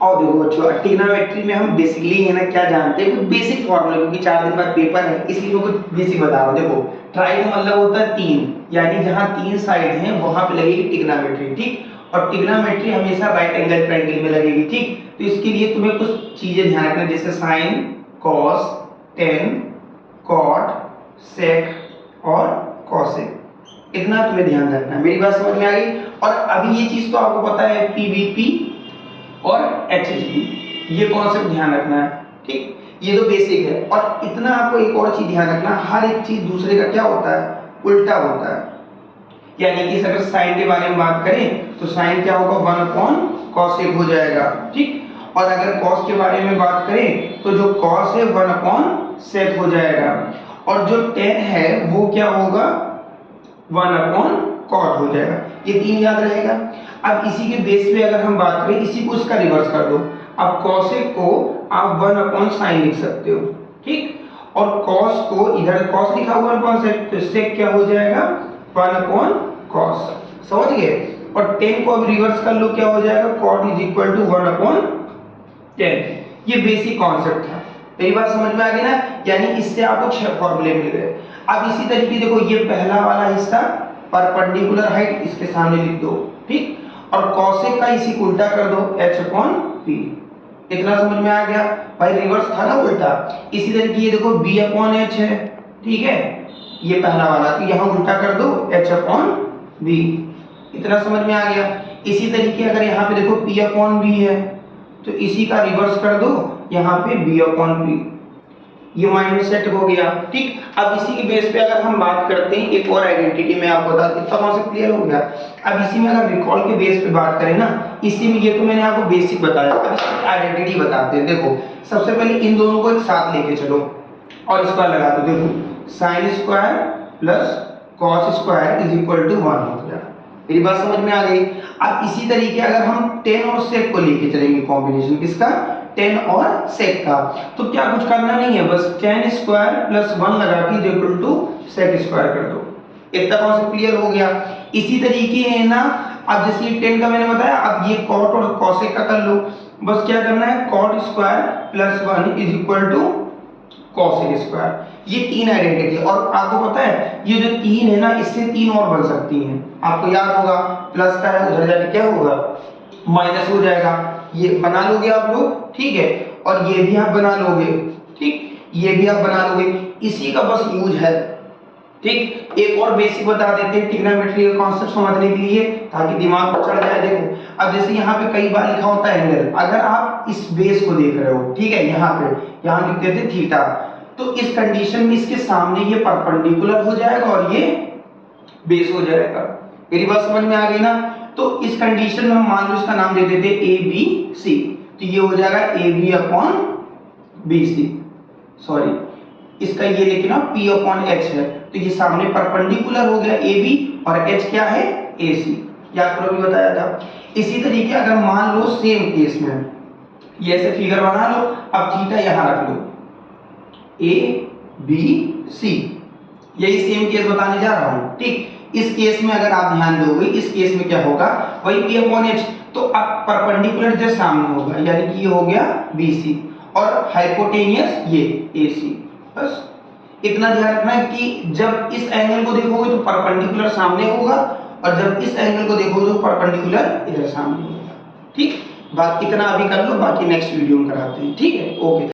और देखो बच्चों, ट्रिग्नोमेट्री में हम बेसिकली है ना क्या जानते हैं, कुछ बेसिक फॉर्मूला, क्योंकि 4 दिन बाद पेपर है इसलिए मैं कुछ बेसिक बता रहा हूँ। देखो ट्राई का मतलब होता है 3, यानी जहां 3 साइड हैं वहां पे लगेगी ट्रिग्नोमेट्री, ठीक। और ट्रिग्नोमेट्री हमेशा राइट एंगल ट्रायंगल में लगेगी, ठीक। तो इसके लिए तुम्हें कुछ चीजें ध्यान रखना, जैसे साइन, कॉस, टेन, कॉट, सेक और कॉसेक, इतना तुम्हें ध्यान रखना है। मेरी बात समझ में आ गई? और अभी ये चीज तो आपको पता है, पीवीपी और एचएचपी, ये कॉन्सेप्ट ध्यान रखना है, ठीक। ये तो बेसिक है। और इतना आपको एक और चीज ध्यान रखना, हर एक चीज दूसरे का क्या होता है, उल्टा होता है। यानी कि अगर साइन के बारे में बात करें तो साइन क्या होगा, 1/cos हो जाएगा, ठीक। और अगर कॉस के बारे में बात करें तो जो कॉस है 1/sec हो जाएगा, और जो tan है वो क्या होगा, 1/cot हो जाएगा। ये 3 याद रहेगा। अब इसी के बेस पे अगर हम बात करें, इसी को इसका रिवर्स कर दो। अब cosec को आप 1/sin लिख सकते हो, ठीक। और cos को इधर cos लिखा हुआ है 1/sec, तो sec क्या हो जाएगा, 1/cos, समझ गए। और tan को अब रिवर्स कर लो, क्या हो जाएगा, cot = 1/10। ये बेसिक कॉन्सेप्ट था। मेरी बात समझ में आ गई ना? यानी इससे आपको 6 फॉर्मूले मिल गए। अब इसी तरीके देखो, ये पहला वाला हिस्सा परपेंडिकुलर हाइट इसके सामने लिख दो, ठीक। और cosec का इसी को उल्टा कर दो, h/p। इतना समझ में आ गया भाई, रिवर्स था ना उल्टा। इसी तरीके ये देखो b/h है, ठीक है, ये पहला वाला, तो यहाँ उल्टा कर दो h/b। इतना समझ में आ गया। इसी तरीके अगर यहाँ पे देखो p/b है तो इसी का रिवर्स कर दो, यहाँ पे b/p, ये माइनस सेट हो गया, ठीक। अब इसी के बेस पे अगर हम बात करते हैं एक और आइडेंटिटी में, आपको बता देता हूं, कॉन्सेप्ट क्लियर हो गया। अब इसी में अगर रिकॉल के बेस पे बात करें ना, इसी में, ये तो मैंने आपको बेसिक बताया, अब इसकी आइडेंटिटी बताते हैं। देखो सबसे पहले इन दोनों को एक साथ लेके चलो और स्क्वायर लगा दो। देखो sin square plus cos square = 1 हो गया। मेरी बात समझ में आ गई? अब इसी तरीके अगर हम tan और sec को लेके चलेंगे, कॉम्बिनेशन किसका, tan और sec का, तो क्या कुछ करना नहीं है, बस tan स्क्वायर प्लस 1 लगा के = sec स्क्वायर कर दो। इतना कॉन्सेप्ट क्लियर हो गया। इसी तरीके है ना, अब जैसे tan का मैंने बताया, अब ये cot और cosec का कर लो। बस क्या करना है, cot square plus 1 = cosec square. ये 3 आइडेंटिटी। और आपको पता है ये जो 3 है ना, इससे 3 और बन सकती हैं। आपको याद होगा, प्लस का है, उधर जाके क्या होगा, माइनस हो जाएगा। ये बना लोगे आप लोग, ठीक है। और ये भी आप बना लोगे, ठीक, ये भी आप बना लोगे। इसी का बस यूज है, ठीक। एक और बेसिक बता देते हैं ट्रिग्नोमेट्री का कॉन्सेप्ट समझने के लिए, ताकि दिमाग में चढ़ जाए। देखो अब जैसे यहाँ पे कई बार लिखा होता है एंगल, अगर आप इस बेस को देख रहे हो, ठीक है, यहाँ पे यहाँ लिखते थे थीटा, तो इस कंडीशन में इसके सामने ये परपेंडिकुलर हो जाएगा और ये बेस हो जाएगा। मेरी बात समझ में आ गई ना? तो इस कंडीशन में हम मान लो इसका नाम दे देते ABC, तो ये हो जाएगा AB/BC, सॉरी इसका ये लेकिन ना P/H है, तो ये सामने परपेंडिकुलर हो गया AB, और H क्या है, AC। याद करो, भी बताया था। इसी तरीके अगर मान लो सेम केस में ये ऐसे फिगर बना लो, अब थीटा यहां रख लो, ABC, यही सेम केस बताने जा रहा हूं, ठीक। इस केस में अगर आप ध्यान दोगे, इस केस में क्या होगा, वही P/H, तो अब परपेंडिकुलर जो सामने होगा, यानी कि ये हो गया BC, और हाइपोटेनियस ये AC। बस इतना ध्यान रखना है कि जब इस एंगल को देखोगे तो परपेंडिकुलर सामने होगा, और जब इस एंगल को देखोगे तो परपेंडिकुलर इधर सामने होगा, ठीक। बात इतना अभी कर लो, बाकी नेक्स्ट वीडियो में कराते हैं, ठीक है, ओके।